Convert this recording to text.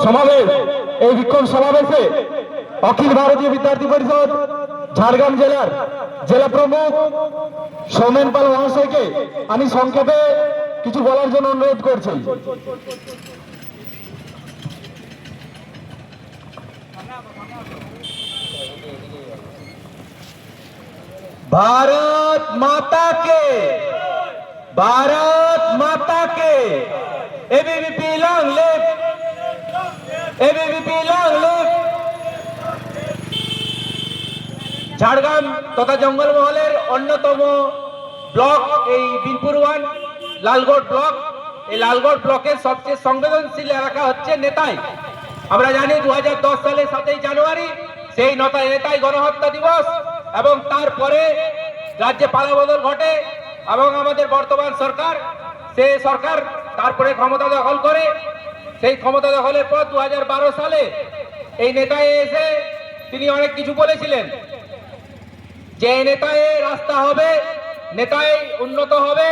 সমাবেশ, এই বিক্ষোভ সমাবেশে অখিল ভারতীয় বিদ্যার্থী পরিষদ ঝাড়গ্রাম জেলার জেলা প্রমুখ সৌমেন পাল মহাশয়কে আমি সংক্ষেপে কিছু বলার জন্য অনুরোধ করছি। भारत माता के, भारत माता के, ABVP long live, ABVP long live. Jhargram তথা জঙ্গলমহলের অন্যতম ব্লক এই বিনপুর ওয়ান লালগড় ব্লক। এই লালগড় ব্লকের সবচেয়ে সংবেদনশীল এলাকা হচ্ছে নেতাই। আমরা জানি 2010 সালে 7ই জানুয়ারি সেই নেতাই গণহত্যা দিবস, এবং তারপরে রাজ্যে পালাবদল ঘটে এবং আমাদের বর্তমান সরকার, সেই সরকার তারপরে ক্ষমতা দখল করে। সেই ক্ষমতা দখলের পর 2012 সালে এই নেতাই এসে তিনি অনেক কিছু বলেছিলেন যে নেতাই রাস্তা হবে, নেতাই উন্নত হবে।